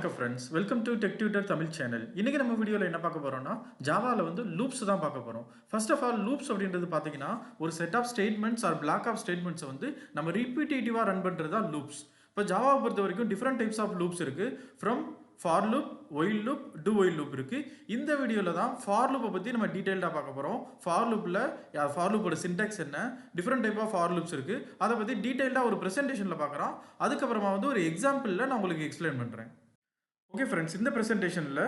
வணக்கம் friends, welcome to tech tutor Tamil channel. இன்னைக்கு நம்ம வீடியோவில் என்ன பார்க்க போறோம்னா ஜாவாவில் வந்து லூப்ஸ் தான் பார்க்க போறோம். ஃபர்ஸ்ட் ஆஃப் ஆல் லூப்ஸ் அப்படின்றது பார்த்தீங்கன்னா ஒரு set of statements or block of ஸ்டேட்மெண்ட்ஸை வந்து நம்ம ரிப்பீட்டேட்டிவாக ரன் பண்ணுறது தான் லூப்ஸ். இப்போ ஜாவாவை பொறுத்த வரைக்கும் டிஃப்ரெண்ட் டைப்ஸ் ஆஃப் லூப்ஸ் இருக்கு. From for loop, while loop, do while loop இருக்கு. இந்த வீடியோவில் தான் ஃபார் லூப்பை பற்றி நம்ம டீட்டெயில்டாக பார்க்க போகிறோம். ஃபார் லூப்போட சின்டாக்ஸ் என்ன, different type of for loops இருக்கு, அதை பற்றி டீட்டெயில்டாக ஒரு ப்ரெசென்டேஷனில் பார்க்குறோம். அதுக்கப்புறமா வந்து ஒரு எக்ஸாம்பிளில் நான் உங்களுக்கு எக்ஸ்பிளைன் பண்ணுறேன். ஓகே ஃப்ரெண்ட்ஸ், இந்த ப்ரெசென்டேஷனில்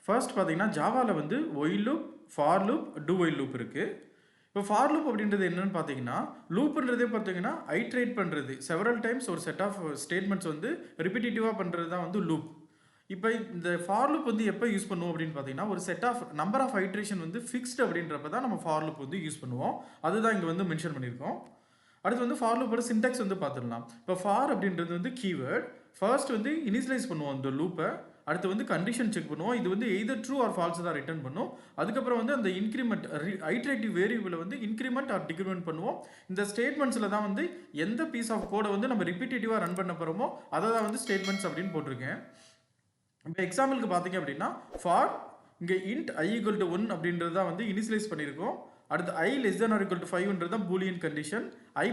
ஃபர்ஸ்ட் பார்த்தீங்கன்னா ஜாவாவில் வந்து while loop, for loop, do while loop இருக்குது. இப்போ ஃபார் லூப் அப்படின்றது என்னன்னு பார்த்தீங்கன்னா, லூப்ன்றதே பார்த்தீங்கன்னா ஐட்ரேட் பண்ணுறது, செவரல் டைம்ஸ் ஒரு செட் ஆஃப் ஸ்டேட்மெண்ட்ஸ் வந்து ரிப்பீட்டேட்டிவாக பண்ணுறது தான் வந்து லூப். இப்போ இந்த ஃபார் லூப் வந்து எப்போ யூஸ் பண்ணுவோம் அப்படின்னு பார்த்தீங்கன்னா, ஒரு set of number of iteration வந்து ஃபிக்ஸ்டு அப்படின்றப்ப தான் நம்ம ஃபார் லூப் வந்து யூஸ் பண்ணுவோம். அதுதான் இங்கே வந்து மென்ஷன் பண்ணியிருக்கோம். அடுத்து வந்து ஃபார் லூப்போட சின்டாக்ஸ் வந்து பார்த்துடலாம். இப்போ ஃபார் அப்படின்றது வந்து கீவேர்ட். ஃபர்ஸ்ட் வந்து இனிஷியலைஸ் பண்ணுவோம் இந்த லூப்பை. அடுத்து வந்து கண்டிஷன் செக் பண்ணுவோம். இது வந்து எய்தர் ட்ரூ ஆர் ஃபால்ஸ் தான் ரிட்டர்ன் பண்ணும். அதுக்கப்புறம் வந்து அந்த இன்க்ரிமெண்ட் ஐட்ரேட்டிவ் வேரியபிளை வந்து இன்க்ரிமெண்ட் ஆர் டிக்ரிமெண்ட் பண்ணுவோம். இந்த ஸ்டேட்மெண்ட்ஸில் தான் வந்து எந்த பீஸ் ஆஃப் கோடை வந்து நம்ம ரிப்பீட்டேட்டிவாக ரன் பண்ண போகிறோமோ அதை தான் வந்து ஸ்டேட்மெண்ட்ஸ் அப்படின்னு போட்டிருக்கேன். இப்போ எக்ஸாம்பிளுக்கு பார்த்தீங்க அப்படின்னா, ஃபார் இங்கே இன்ட் i = 1 அப்படின்றது தான் வந்து இனிஷியலைஸ் பண்ணியிருக்கோம். அடுத்து i <= 5 தான் பூலியன் கண்டிஷன். i++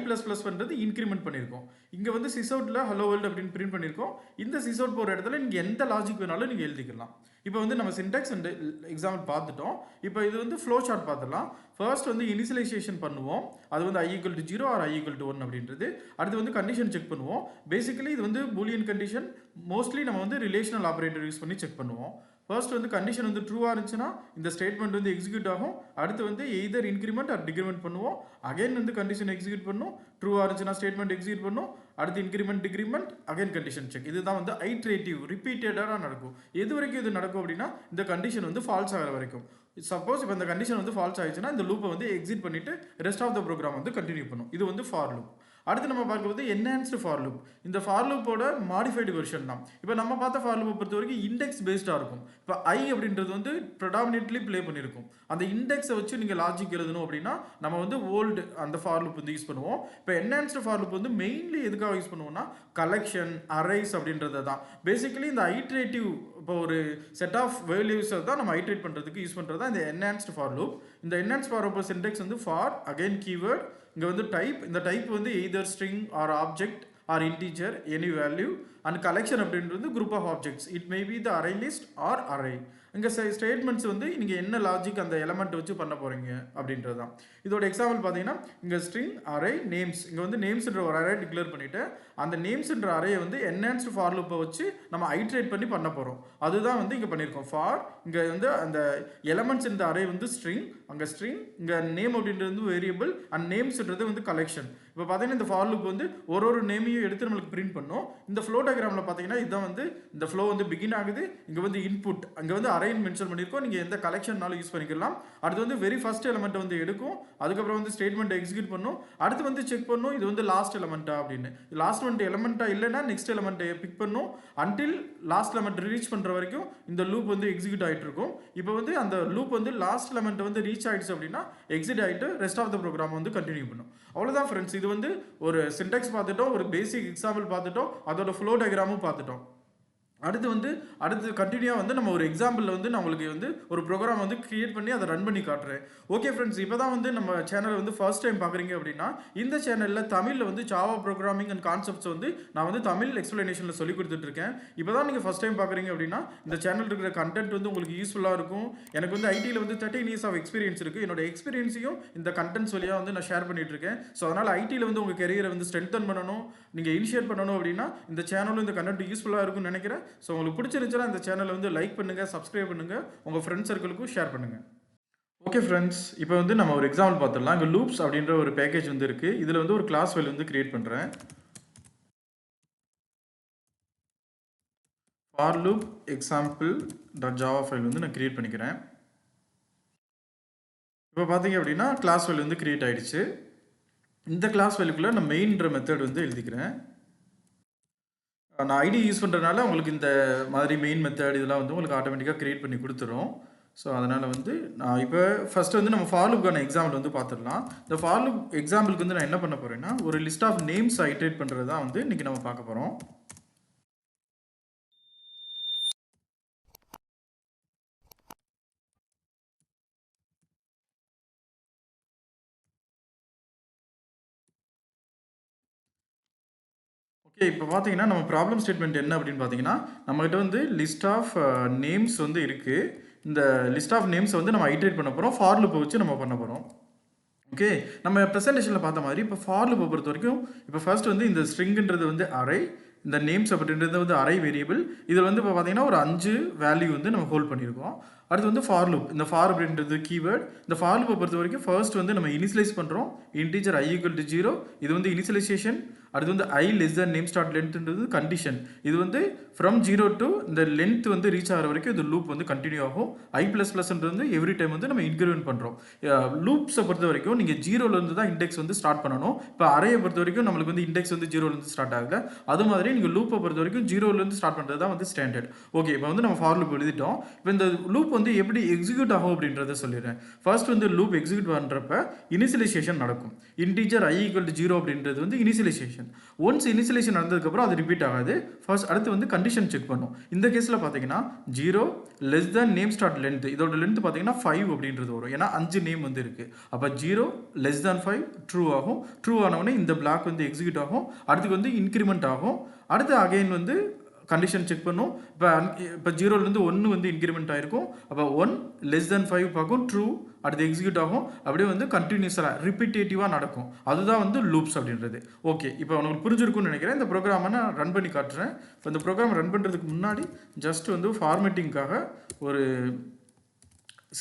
பண்ணுறது இன்க்ரிமெண்ட் பண்ணியிருக்கோம். இங்கே வந்து சிஸ்அவுட்டில் ஹலோ வேர்ல்டு அப்படின்னு பிரிண்ட் பண்ணியிருக்கோம். இந்த சிஸ்அவுட் போகிற இடத்துல நீங்கள் எந்த லாஜிக் வேணாலும் நீங்கள் எழுதிக்கலாம். இப்போ வந்து நம்ம சின்டாக்ஸ் அண்ட் எக்ஸாம்பிள் பார்த்துட்டோம். இப்போ இது வந்து ஃப்ளோ சார்ட் பார்த்துடலாம். ஃபர்ஸ்ட் வந்து இனிஷியலைசேஷன் பண்ணுவோம். அது வந்து i = 0 ஆர் i = 1 அப்படின்றது. அடுத்து வந்து கண்டிஷன் செக் பண்ணுவோம். பேசிக்கலி இது வந்து பூலியன் கண்டிஷன். மோஸ்ட்லி நம்ம வந்து ரிலேஷனல் ஆப்ரேட்டர் யூஸ் பண்ணி செக் பண்ணுவோம். ஃபர்ஸ்ட் வந்து கண்டிஷன் வந்து ட்ரூவாக இருந்துச்சுன்னா இந்த ஸ்டேட்மெண்ட் வந்து எக்ஸிக்யூட் ஆகும். அடுத்து வந்து எய்தர் இன்க்ரிமெண்ட் ஆர் டிக்ரிமெண்ட் பண்ணுவோம். அகைன் வந்து கண்டிஷன் எக்ஸிக்யூட் பண்ணும். ட்ரூவாக இருந்துச்சுன்னா ஸ்டேட்மெண்ட் எக்ஸிக்யூட் பண்ணும். அடுத்து increment, decrement, again condition check. இதுதான் வந்து ஐட்ரேட்டிவ், ரிப்பீட்டடாக நடக்கும். எது வரைக்கும் இது நடக்கும் அப்படின்னா, இந்த கண்டிஷன் வந்து ஃபால்ஸ் ஆகிற வரைக்கும். சப்போஸ் இப்போ இந்த கண்டிஷன் வந்து ஃபால்ஸ் ஆயிடுச்சுன்னா இந்த லூப்பை வந்து எக்ஸிட் பண்ணிட்டு ரெஸ்ட் ஆஃப் த ப்ரோக்ராம் வந்து கண்டினியூ பண்ணும். இது வந்து ஃபார் லூப். அடுத்து நம்ம பார்க்கும்போது என்ஹான்ஸ்டு ஃபார் லூப். இந்த ஃபார் லூப்போட மாடிஃபைடு வெர்ஷன் தான். இப்போ நம்ம பார்த்த ஃபார் லூப்பை பொறுத்த வரைக்கும் இண்டெக்ஸ் பேஸ்டாக இருக்கும். இப்போ ஐ அப்படின்றது வந்து ப்ரொடாமினெட்லி ப்ளே பண்ணியிருக்கும். அந்த இண்டெக்ஸை வச்சு நீங்கள் லாஜிக் எழுதணும் அப்படின்னா நம்ம வந்து ஓல்டு அந்த ஃபார் லூப் வந்து யூஸ் பண்ணுவோம். இப்போ என்ஹான்ஸ்டு ஃபார் லூப் வந்து மெயின்லி எதுக்காக யூஸ் பண்ணுவோம்னா கலெக்ஷன், அரைஸ் அப்படின்றது தான். பேசிக்கலி இந்த ஐட்ரேட்டிவ், இப்போ ஒரு செட் ஆஃப் வேல்யூஸை தான் நம்ம ஐட்ரேட் பண்ணுறதுக்கு யூஸ் பண்ணுறது தான் இந்த என்ஹான்ஸ்டு ஃபார் லூப். இந்த என்ஹான்ஸ்டு ஃபார் லூப் சின்டெக்ஸ் வந்து ஃபார், அகைன் கீவேர்ட், இங்கே வந்து டைப். இந்த டைப் வந்து either string or object or integer, any value. And collection அப்படின்றது group of objects. It may be the array list or array. இங்கே statements வந்து நீங்கள் என்ன லாஜிக் அந்த எலமெண்ட் வச்சு பண்ண போகிறீங்க அப்படின்றது தான். இதோட எக்ஸாம்பிள் பார்த்தீங்கன்னா, இங்கே ஸ்ட்ரிங், அரே, நேம்ஸ். இங்கே வந்து நேம்ஸ்ன்ற ஒரு அரே டிக்ளேர் பண்ணிவிட்டு அந்த நேம்ஸ்ன்ற அரேயை வந்து என்ஹான்ஸ்டு ஃபார் லூப்பை வச்சு நம்ம ஐட்ரேட் பண்ணி பண்ண போகிறோம். அதுதான் வந்து இங்கே பண்ணியிருக்கோம். ஃபார் இங்கே வந்து அந்த எலமெண்ட்ஸ் இந்த அரே வந்து ஸ்ட்ரிங், அங்கே ஸ்ட்ரிங், இங்கே நேம் அப்படின்றது வந்து வேரியபிள், அண்ட் நேம்ஸ்ன்றது வந்து கலெக்ஷன். இப்போ பார்த்தீங்கன்னா இந்த ஃபார் லூப் வந்து ஒரு நேமையும் எடுத்து நம்மளுக்கு பிரிண்ட் பண்ணும். இந்த ஃப்ளோ டயக்ராமில் பார்த்தீங்கன்னா இதுதான் வந்து இந்த ஃப்ளோ வந்து பிகின் ஆகுது. இங்கே வந்து இன்புட், அங்கே வந்து அரேன்னு மென்ஷன் பண்ணியிருக்கோம். நீங்கள் எந்த கலெக்ஷன்னாலும் யூஸ் பண்ணிக்கலாம். அடுத்து வந்து வெரி ஃபர்ஸ்ட் எலமெண்ட் வந்து எடுக்கும். அதுக்கப்புறம் வந்து ஸ்டேட்மெண்ட் எக்ஸிக்யூட் பண்ணும். அடுத்து வந்து செக் பண்ணும் இது வந்து லாஸ்ட் எலமெண்ட்டா அப்படின்னு. லாஸ்ட் வந்து எலமெண்ட்டா இல்லைன்னா நெக்ஸ்ட் எலமெண்ட்டை பிக் பண்ணும். அன்டில் லாஸ்ட் எலமெண்ட் ரீச் பண்ணுற வரைக்கும் இந்த லூப் வந்து எக்ஸிக்யூட் ஆகிட்டு இருக்கும். இப்போ வந்து அந்த லூப் வந்து லாஸ்ட் எலமெண்ட் வந்து ரீச் ஆகிடுச்சு அப்படின்னா எக்ஸிட் ஆகிட்டு ரெஸ்ட் ஆஃப் த ப்ரோக்ராம் வந்து கண்டினியூ பண்ணும். அவ்வளோதான் ஃப்ரெண்ட்ஸ். இது வந்து ஒரு சின்டாக்ஸ் பார்த்துட்டோம், ஒரு பேசிக் எக்ஸாம்பிள் பார்த்துட்டோம், அதோட ஃப்ளோ டயக்ராமும் பார்த்துட்டோம். அடுத்து கண்டினியூவாக வந்து நம்ம ஒரு எக்ஸாம்பிளில் வந்து நான் உங்களுக்கு வந்து ஒரு ப்ரோக்ராம் வந்து கிரியேட் பண்ணி அதை ரன் பண்ணி காட்டுறேன். ஓகே ஃப்ரெண்ட்ஸ், இப்போ தான் வந்து நம்ம சேனல் வந்து ஃபர்ஸ்ட் டைம் பார்க்குறீங்க அப்படின்னா இந்த சேனலில் தமிழில் வந்து ஜாவா ப்ரோக்ராமிங் அண்ட் கான்செப்ட்ஸ் வந்து நான் வந்து தமிழ் எக்ஸ்பிளனேஷனில் சொல்லி கொடுத்துட்ருக்கேன். இப்போ தான் நீங்கள் ஃபர்ஸ்ட் டைம் பார்க்குறீங்க அப்படின்னா இந்த சேனல் இருக்கிற கண்டென்ட் வந்து உங்களுக்கு யூஸ்ஃபுல்லாக இருக்கும். எனக்கு வந்து ஐடியில் வந்து 13 years ஆஃப் எக்ஸ்பீரியன்ஸ் இருக்குது. என்னோட எக்ஸ்பீரியன்ஸையும் இந்த கண்டென்ட்ஸ் வழியாக வந்து நான் ஷேர் பண்ணிட்டு இருக்கேன். ஸோ அதனால் ஐடியில் வந்து உங்கள் கெரியரை வந்து ஸ்ட்ரென்தன் பண்ணணும், நீங்கள் இனிஷியேட் பண்ணணும் அப்படின்னா இந்த சேனலும் இந்த கண்டென்ட் யூஸ்ஃபுல்லாக இருக்கும்னு நினைக்கிறேன். ஸோ உங்களுக்கு பிடிச்சிருந்துச்சுன்னா இந்த சேனலை வந்து லைக் பண்ணுங்கள், சப்ஸ்கிரைப் பண்ணுங்கள், உங்கள் ஃப்ரெண்ட்ஸ் சர்க்கிளுக்கும் ஷேர் பண்ணுங்கள். ஓகே ஃப்ரெண்ட்ஸ், இப்போ வந்து நம்ம ஒரு எக்ஸாம்பிள் பார்த்துடலாம். இங்கே லூப்ஸ் அப்படின்ற ஒரு பேக்கேஜ் வந்து இருக்குது. இதில் வந்து ஒரு கிளாஸ் ஃபைல் வந்து கிரியேட் பண்ணுறேன். ஃபார் லூப் example.java ஃபைல் வந்து நான் கிரியேட் பண்ணிக்கிறேன். இப்போ பார்த்தீங்க அப்படின்னா கிளாஸ் ஃபைல் வந்து கிரியேட் ஆகிடுச்சு. இந்த கிளாஸ் ஃபைலுக்குள்ளே நான் மெயின்ற மெத்தட் வந்து எழுதிக்கிறேன். நான் ஐடி யூஸ் பண்ணுறதுனால உங்களுக்கு இந்த மாதிரி மெயின் மெத்தட் இதெல்லாம் வந்து உங்களுக்கு ஆட்டோமேட்டிக்காக கிரியேட் பண்ணி கொடுத்துரும். ஸோ அதனால் வந்து நான் இப்போ ஃபஸ்ட்டு வந்து நம்ம ஃபார் லூப்கான எக்ஸாம்பிள் வந்து பார்த்துடலாம். இந்த ஃபார் லூப் எக்ஸாம்பிளுக்கு வந்து நான் என்ன பண்ண போகிறேன்னா ஒரு லிஸ்ட் ஆஃப் நேம்ஸ் ஐட்ரேட் பண்ணுறது தான் வந்து இன்றைக்கி நம்ம பார்க்க போகிறோம். ஓகே, இப்போ பார்த்தீங்கன்னா நம்ம ப்ராப்ளம் ஸ்டேட்மெண்ட் என்ன அப்படின்னு பார்த்தீங்கன்னா, நம்மகிட்ட வந்து லிஸ்ட் ஆஃப் நேம்ஸ் வந்து இருக்குது. இந்த லிஸ்ட் ஆஃப் நேம்ஸை வந்து நம்ம ஐட்ரேட் பண்ண போகிறோம். ஃபார் லூப்பை வச்சு நம்ம பண்ண போகிறோம். ஓகே, நம்ம ப்ரெசன்டேஷனில் பார்த்த மாதிரி இப்போ ஃபார் லூப்பை பொறுத்த வரைக்கும் இப்போ ஃபர்ஸ்ட் வந்து இந்த ஸ்ட்ரிங்ன்றது வந்து அரே, இந்த நேம்ஸ் அப்படின்றது வந்து அரே வேரியபிள். இதில் வந்து இப்போ பார்த்தீங்கன்னா ஒரு 5 வேல்யூ வந்து நம்ம ஹோல்ட் பண்ணியிருக்கோம். அடுத்து வந்து ஃபார் லூப். இந்த ஃபார் அப்படின்றது கீவேர்ட். இந்த ஃபார் லூப்பை பொறுத்த வரைக்கும் ஃபர்ஸ்ட் வந்து நம்ம இனிஷியலைஸ் பண்ணுறோம். Integer i = 0. இது வந்து இனிஷியலைசேஷன். அடுத்து வந்து i less than name start lengthன்றது கண்டிஷன். இது வந்து ஃப்ரம் 0 to இந்த லென்த் வந்து ரீச் ஆகிற வரைக்கும் இந்த லூப் வந்து கண்டினியூ ஆகும். i++ன்றது வந்து எவ்ரி டைம் வந்து நம்ம இன்க்ரிமெண்ட் பண்ணுறோம். லூப்ஸை பொறுத்த வரைக்கும் நீங்கள் 0லேருந்து தான் இண்டெக்ஸ் வந்து ஸ்டார்ட் பண்ணணும். இப்போ அரேயை பொறுத்த வரைக்கும் நம்மளுக்கு வந்து இண்டெக்ஸ் வந்து 0லேருந்து ஸ்டார்ட் ஆகுது. அது மாதிரி நீங்கள் லூப்பை பொறுத்த வரைக்கும் 0லேருந்து ஸ்டார்ட் பண்ணுறது தான் வந்து ஸ்டாண்டர்ட். ஓகே, இப்போ வந்து நம்ம ஃபார் லூப் எழுதிட்டோம். இப்போ இந்த லூப் வந்து எப்படி எக்ஸிக்யூட் ஆகும் அப்படின்றத சொல்லிடுறேன். ஃபர்ஸ்ட் வந்து லூப் எக்ஸிக்யூட் பண்ணுறப்ப இனிஷியலைசேஷன் நடக்கும். இன்டீஜர் i = 0 அப்படின்றது வந்து இனிஷியலைசேஷன். ஒன்ஸ் இனிஷியலைசேஷன் நடந்ததுக்கப்புறம் அது ரிப்பீட் ஆகாது. ஃபர்ஸ்ட் அடுத்து வந்து கண்டிஷன் செக் பண்ணும். இந்த கேஸில் பார்த்தீங்கன்னா 0 less than name start length, இதோட லென்த் பார்த்தீங்கன்னா 5 அப்படின்றது வரும். ஏன்னா 5 நேம் வந்து இருக்குது. அப்போ 0 less than 5 ட்ரூ ஆகும். ட்ரூ ஆனவொடனே இந்த பிளாக் வந்து எக்ஸிக்யூட் ஆகும். அடுத்து வந்து இன்க்ரிமெண்ட் ஆகும். அடுத்து அகைன் வந்து கண்டிஷன் செக் பண்ணும். இப்போ 0லேருந்து 1 வந்து இன்க்ரிமெண்ட் ஆகிருக்கும். அப்போ 1 less than 5 பார்க்கும், ட்ரூ. அடுத்து எக்ஸிக்யூட் ஆகும். அப்படியே வந்து கண்டினியூஸாக ரிப்பீட்டேட்டிவாக நடக்கும். அதுதான் வந்து லூப்ஸ் அப்படின்றது. ஓகே, இப்போ உங்களுக்கு புரிஞ்சிருக்கும்னு நினைக்கிறேன். இந்த ப்ரோக்ராமை நான் ரன் பண்ணி காட்டுறேன். இப்போ இந்த ப்ரோக்ராம் ரன் பண்ணுறதுக்கு முன்னாடி ஜஸ்ட் வந்து ஃபார்மேட்டிங்காக ஒரு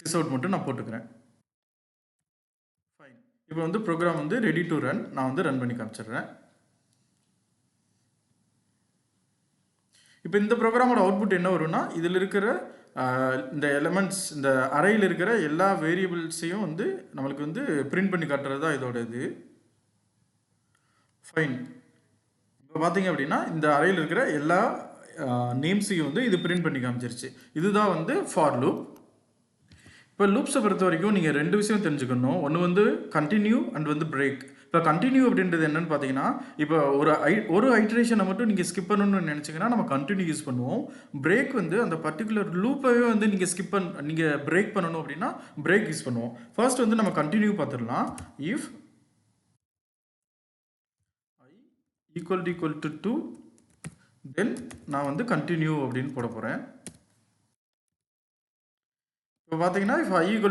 சிஸ் அவுட் மட்டும் நான் போட்டுக்கிறேன். ஃபைன். இப்போ வந்து ப்ரோக்ராம் வந்து ரெடி டு ரன். நான் வந்து ரன் பண்ணி காமிச்சிடுறேன். இப்போ இந்த ப்ரோக்ராமோட அவுட்புட் என்ன வரும்னா, இதில் இருக்கிற இந்த எலமெண்ட்ஸ், இந்த அறையில் இருக்கிற எல்லா வேரியபிள்ஸையும் வந்து நம்மளுக்கு வந்து பிரிண்ட் பண்ணி காட்டுறது தான் இதோட இது. ஃபைன். இப்போ பார்த்தீங்க அப்படின்னா இந்த அறையில் இருக்கிற எல்லா நேம்ஸையும் வந்து இது பிரிண்ட் பண்ணி காமிச்சிருச்சு. இதுதான் வந்து ஃபார் லூப். இப்போ லூப்ஸை பொறுத்த வரைக்கும் நீங்கள் 2 விஷயம் தெரிஞ்சுக்கணும். ஒன்று வந்து கண்டினியூ அண்ட் வந்து பிரேக். இப்போ கண்டினியூ அப்படின்றது என்னன்னு பார்த்தீங்கன்னா, இப்போ ஒரு ஐட்ரேஷனை மட்டும் நீங்கள் ஸ்கிப் பண்ணணும்னு நினச்சிங்கன்னா நம்ம கண்டினியூ யூஸ் பண்ணுவோம். பிரேக் வந்து அந்த பர்டிகுலர் லூப்பவே வந்து நீங்கள் பிரேக் பண்ணணும் அப்படின்னா பிரேக் யூஸ் பண்ணுவோம். ஃபர்ஸ்ட் வந்து நம்ம கண்டினியூ பார்த்துடலாம். இஃப் i = 2 தென் நான் வந்து கண்டினியூ அப்படின்னு போட போகிறேன். இப்போ பார்த்தீங்கன்னா இப்போ i =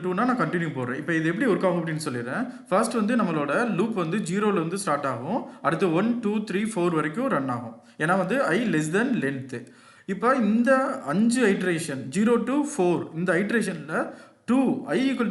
2னா நான் கண்டினியூ போடுறேன். இப்போ இது எப்படி ஒர்க் ஆகும் அப்படின்னு சொல்லிடுறேன். ஃபர்ஸ்ட் வந்து நம்மளோட லூப் வந்து 0ல வந்து ஸ்டார்ட் ஆகும். அடுத்து 1 2 3 4 வரைக்கும் ரன் ஆகும். ஏன்னா வந்து i less than length. இப்போ இந்த 5 ஐட்ரேஷன் 0 to 4 இந்த ஐட்ரேஷனில் 2 i =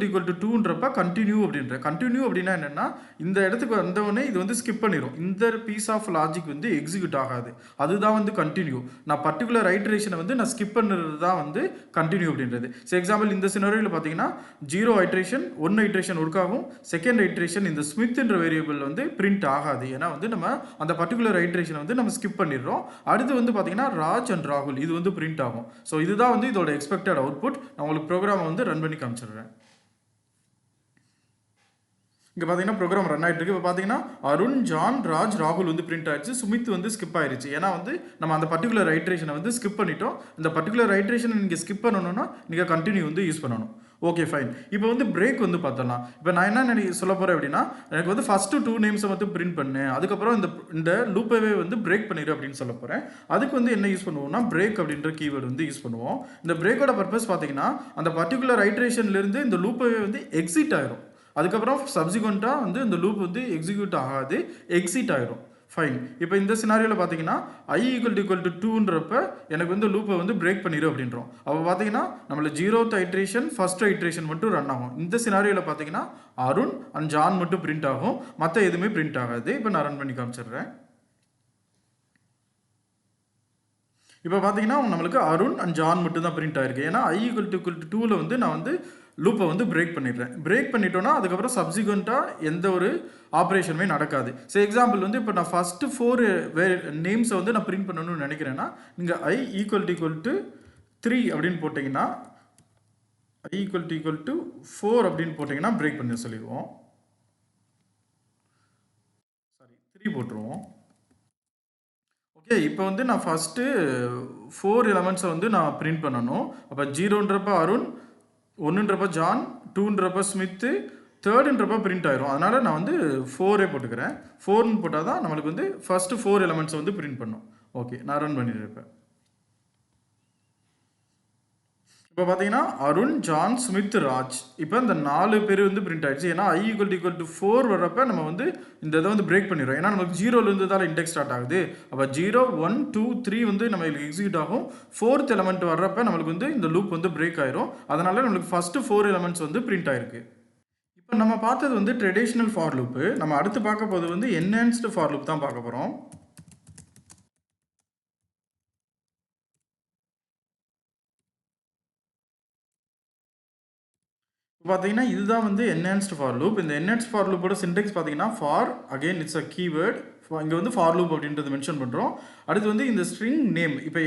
2ன்றப்ப கண்டினியூ அப்படின்ற கண்டினியூ அப்படின்னா என்னென்னா இந்த இடத்துக்கு வந்தவொடனே இது வந்து ஸ்கிப் பண்ணிடும். இந்த பீஸ் ஆஃப் லாஜிக் வந்து எக்ஸிக்யூட் ஆகாது. அதுதான் வந்து கண்டினியூ. நான் பர்டிகுலர் ஐட்ரேஷனை வந்து நான் ஸ்கிப் பண்ணுறது தான் வந்து கண்டினியூ அப்படின்றது. ஸோ எக்ஸாம்பிள் இந்த சினாரியோவில் பார்த்தீங்கன்னா 0 ஐட்ரேஷன் 1 ஐட்ரேஷன் ஒர்க் ஆகும். செகண்ட் ஐட்ரேஷன் இந்த ஸ்மித்ன்ற வேரியபிள் வந்து பிரிண்ட் ஆகாது. ஏன்னா வந்து நம்ம அந்த பர்டிகுலர் ஐட்ரேஷனை வந்து நம்ம ஸ்கிப் பண்ணிடுறோம். அடுத்து வந்து பார்த்தீங்கன்னா ராஜ் அண்ட் ராகுல் இது வந்து பிரிண்ட் ஆகும். ஸோ இதுதான் வந்து இதோட எக்ஸ்பெக்டட் அவுட்புட். நான் உங்களுக்கு ப்ரோக்ராமை வந்து ரன் பண்ணி காமிச்சிடுறேன். இங்கே பார்த்தீங்கன்னா ப்ரோக்ராம் ரன் ஆகிட்டு இருக்கு. இப்போ பார்த்தீங்கன்னா அருண், ஜான், ராஜ், ராகுல் வந்து பிரிண்ட் ஆயிடுச்சு. சுமித் வந்து ஸ்கிப் ஆயிடுச்சு. ஏன்னா வந்து நம்ம அந்த பர்டிகுலர் ஐட்ரேஷனை வந்து ஸ்கிப் பண்ணிட்டோம். இந்த பர்டிகுலர் ஐட்ரேஷனை நீங்கள் ஸ்கிப் பண்ணணும்னா நீங்கள் கண்டினியூ வந்து யூஸ் பண்ணணும். Okay fine. இப்போ வந்து பிரேக் வந்து பார்த்தலாம். இப்போ நான் என்ன சொல்ல போகிறேன் அப்படின்னா, எனக்கு வந்து ஃபஸ்ட்டு 2 நேம்ஸை வந்து பிரிண்ட் பண்ணு, அதுக்கப்புறம் இந்த லூப்பவே வந்து பிரேக் பண்ணிடு அப்படின்னு சொல்ல போகிறேன். அதுக்கு வந்து என்ன யூஸ் பண்ணுவோம்னா பிரேக் அப்படின்ற கீவேர்டு வந்து யூஸ் பண்ணுவோம். இந்த பிரேக்கோட பர்பஸ் பார்த்தீங்கன்னா அந்த பர்டிகுலர் ஐட்ரேஷன்லேருந்து இந்த லூப்பவே வந்து எக்ஸிட் ஆயிரும். அதுக்கப்புறம் சப்சிக்வெண்ட்டாக வந்து இந்த லூப் வந்து எக்ஸிக்யூட் ஆகாது, எக்ஸிட் ஆயிரும். ஃபைன். இப்போ இந்த சினாரியோவில் பார்த்தீங்கன்னா i = 2ன்றப்ப எனக்கு வந்து லூப்பை வந்து பிரேக் பண்ணிடும் அப்படின்றோம். அப்போ பார்த்தீங்கன்னா நம்மள 0th ஐட்ரேஷன் ஃபர்ஸ்ட் ஐட்ரேஷன் மட்டும் ரன் ஆகும். இந்த சினாரியோவில் பார்த்தீங்கன்னா அருண் அண்ட் ஜான் மட்டும் பிரிண்ட் ஆகும், மற்ற எதுவுமே பிரிண்ட் ஆகாது. இப்போ நான் ரன் பண்ணி காமிச்சிடுறேன். இப்போ பார்த்தீங்கன்னா நம்மளுக்கு அருண் அண்ட் ஜான் மட்டும் தான் பிரிண்ட் ஆயிருக்கு. ஏன்னா i = 2ல வந்து நான் வந்து லூப்பை வந்து பிரேக் பண்ணிடுறேன். பிரேக் பண்ணிட்டோன்னா அதுக்கப்புறம் சப்சிக்வெண்ட்டாக எந்த ஒரு ஆப்ரேஷனுமே நடக்காது. ஸோ எக்ஸாம்பிள் வந்து இப்போ நான் ஃபஸ்ட்டு 4 நேம்ஸை வந்து நான் பிரிண்ட் பண்ணணும்னு நினைக்கிறேன்னா நீங்கள் i = 3 அப்படின்னு போட்டிங்கன்னா i = 4 அப்படின்னு போட்டிங்கன்னா பிரேக் பண்ணி சொல்லிடுவோம். சாரி 3 போட்டுருவோம். ஓகே, இப்போ வந்து நான் ஃபஸ்ட்டு 4 எலமெண்ட்ஸை வந்து நான் பிரிண்ட் பண்ணணும். அப்போ 0ன்றப்ப அருண், 1ன்றப்ப ஜான், 2ன்றப்ப ஸ்மித்து, தேர்டுன்றப்ப பிரிண்ட் ஆயிரும். அதனால் நான் வந்து 4 போட்டுக்கிறேன். 4ன்னு போட்டால் தான் நம்மளுக்கு வந்து ஃபஸ்ட்டு 4 எலமெண்ட்ஸை வந்து பிரிண்ட் பண்ணும். ஓகே, நான் ரன் பண்ணியிருப்பேன். இப்போ பார்த்தீங்கன்னா அருண், ஜான், ஸ்மித், ராஜ், இப்போ இந்த 4 பேர் வந்து பிரிண்ட் ஆயிடுச்சு. ஏன்னா i = 4 வர்றப்ப நம்ம வந்து இந்த இதை வந்து பிரேக் பண்ணிடுறோம். ஏன்னா நமக்கு 0லேருந்து தான் இண்டெக்ஸ் ஸ்டார்ட் ஆகுது. அப்போ 0, 1, 2, 3 வந்து நம்ம எக்ஸிக்யூட் ஆகும். 4th எலமெண்ட் வர்றப்ப நம்மளுக்கு வந்து இந்த லூப் வந்து பிரேக் ஆயிரும். அதனால நம்மளுக்கு ஃபஸ்ட்டு 4 எலமெண்ட்ஸ் வந்து பிரிண்ட் ஆயிருக்கு. இப்போ நம்ம பார்த்தது வந்து ட்ரெடிஷ்னல் ஃபார் லூப்பு. நம்ம அடுத்து பார்க்க போது வந்து என்ஹான்ஸ்டு ஃபார் லூப் தான் பார்க்க போகிறோம். பார்த்தீங்கன்னா இதுதான் வந்து என்ஹான்ஸ்டு ஃபார் லூப். இந்த என்ஹான்ஸ்டு ஃபார் லூப்போட சின்டெக்ஸ் பார்த்தீங்கன்னா for again it's a keyword. இங்கே வந்து ஃபார் லூப் அப்படின்றது மென்ஷன் பண்ணுறோம். அடுத்து வந்து இந்த ஸ்ட்ரிங் நேம், இப்போ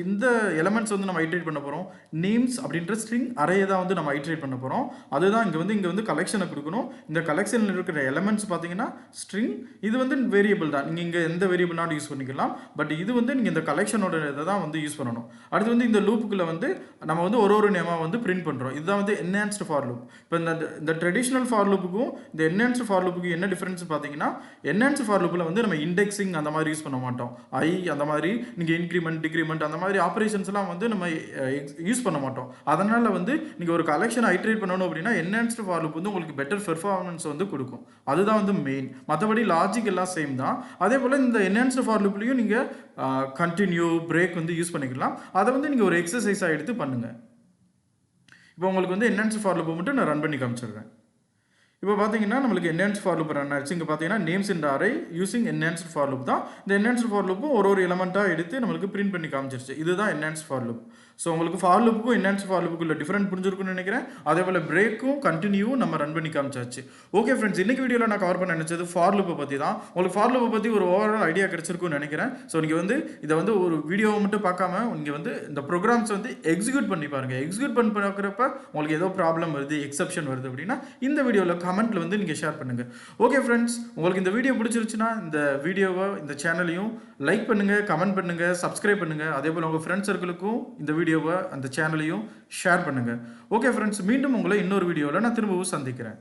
இந்த எலமெண்ட்ஸ் வந்து நம்ம ஐட்ரேட் பண்ண போகிறோம். நேம்ஸ் அப்படின்ற ஸ்ட்ரிங் அரேயை தான் வந்து நம்ம ஐட்ரேட் பண்ண போகிறோம். அதுதான் இங்கே வந்து கலெக்ஷனை கொடுக்கணும். இந்த கலெக்ஷனில் இருக்கிற எலமெண்ட்ஸ் பார்த்தீங்கன்னா ஸ்ட்ரிங், இது வந்து வேரியபிள் தான். நீங்கள் இங்கே எந்த வேரியபிள்னாலும் யூஸ் பண்ணிக்கலாம். பட் இது வந்து நீங்கள் இந்த கலெக்ஷனோட இதை தான் வந்து யூஸ் பண்ணணும். அடுத்து வந்து இந்த லூப்புக்குள்ளே வந்து நம்ம வந்து ஒரு நேமாக வந்து பிரிண்ட் பண்ணுறோம். இதுதான் வந்து என்ஹான்ஸ்டு ஃபார் லூப். இப்போ இந்த ட்ரெடிஷ்னல் ஃபார் லூப்புக்கும் இந்த என்ஹான்ஸ்டு ஃபார் லூப்புக்கும் என்ன டிஃபரன்ஸ் பார்த்தீங்கன்னா, என்ஹான்ஸ்டு ஃபார் லூப்பில் வந்து நம்ம இண்டெக்ஸிங் அந்த மாதிரி யூஸ் பண்ண மாட்டோம். அந்த மாதிரி நீங்கள் இன்க்ரிமெண்ட், டிக்ரிமெண்ட் அந்த மாதிரி ஆப்ரேஷன்ஸ்லாம் வந்து நம்ம யூஸ் பண்ண மாட்டோம். அதனால் வந்து நீங்கள் ஒரு கலெக்ஷன் ஐட்ரேட் பண்ணணும் அப்படின்னா என்ஹான்ஸ்டு ஃபார் லூப் வந்து உங்களுக்கு பெட்டர் பெர்ஃபார்மன்ஸ் வந்து கொடுக்கும். அதுதான் வந்து மெயின். மற்றபடி லாஜிக் எல்லாம் சேம் தான். அதே போல் இந்த என்ஹான்ஸ்டு ஃபார் லூப்லையும் நீங்கள் கண்டினியூ, பிரேக் வந்து யூஸ் பண்ணிக்கலாம். அதை வந்து நீங்கள் ஒரு எக்ஸசைஸாக எடுத்து பண்ணுங்கள். இப்போ உங்களுக்கு வந்து என்ஹான்ஸ்டு ஃபார் லூப் மட்டும் நான் ரன் பண்ணி காமிச்சிடுறேன். இப்போ பார்த்தீங்கன்னா நம்மளுக்கு என்ஹான்ஸ்டு ஃபார் லூப் ரன் ஆயிடுச்சு. இங்கே பார்த்தீங்கன்னா names in array using enhanced for loop தான். இந்த என்ஹான்ஸ்டு ஃபார் லூப்பும் ஒரு எலமெண்ட்டாக எடுத்து நம்மளுக்கு பிரிண்ட் பண்ணி காமிச்சிருச்சு. இதுதான் என்ஹான்ஸ்டு ஃபார் லூப். ஸோ உங்களுக்கு ஃபார் லூப்புக்கும் என்ஹான்ஸ்டு ஃபார் லூப்புக்கும் உள்ள டிஃபரெண்ட் புரிஞ்சிருக்குன்னு நினைக்கிறேன். அதே போல் பிரேக்கும் கண்டினியூவும் நம்ம ரன் பண்ணி காமிச்சாச்சு. ஓகே ஃப்ரெண்ட்ஸ், இன்னைக்கு வீடியோவில் நான் கவர் பண்ண நினைச்சது ஃபார் லூப்பை பற்றி தான். உங்களுக்கு ஃபார் லூப்பை பற்றி ஒரு ஓவரால் ஐடியா கிடைச்சிருக்குன்னு நினைக்கிறேன். ஸோ நீங்கள் வந்து இதை வந்து ஒரு வீடியோவை மட்டும் பார்க்காம நீங்கள் வந்து இந்த ப்ரோக்ராம்ஸ் வந்து எக்ஸிக்யூட் பண்ணி பாருங்கள். எக்ஸிக்யூட் பண்ணி பார்க்குறப்ப உங்களுக்கு ஏதோ ப்ராப்ளம் வருது, எக்ஸப்ஷன் வருது அப்படின்னா இந்த வீடியோவில் கமெண்ட்டில் வந்து நீங்கள் ஷேர் பண்ணுங்கள். ஓகே ஃப்ரெண்ட்ஸ், உங்களுக்கு இந்த வீடியோ பிடிச்சிருச்சுன்னா இந்த வீடியோவை, இந்த சேனலையும் லைக் பண்ணுங்கள், கமெண்ட் பண்ணுங்கள், சப்ஸ்கிரைப் பண்ணுங்கள். அதே போல் உங்கள் ஃப்ரெண்ட்ஸ் சர்க்கிளுக்கும் இந்த வீடியோவை, அந்த சேனலையும் ஷேர் பண்ணுங்கள். ஓகே ஃப்ரெண்ட்ஸ், மீண்டும் உங்களை இன்னொரு வீடியோவில் நான் திரும்பவும் சந்திக்கிறேன்.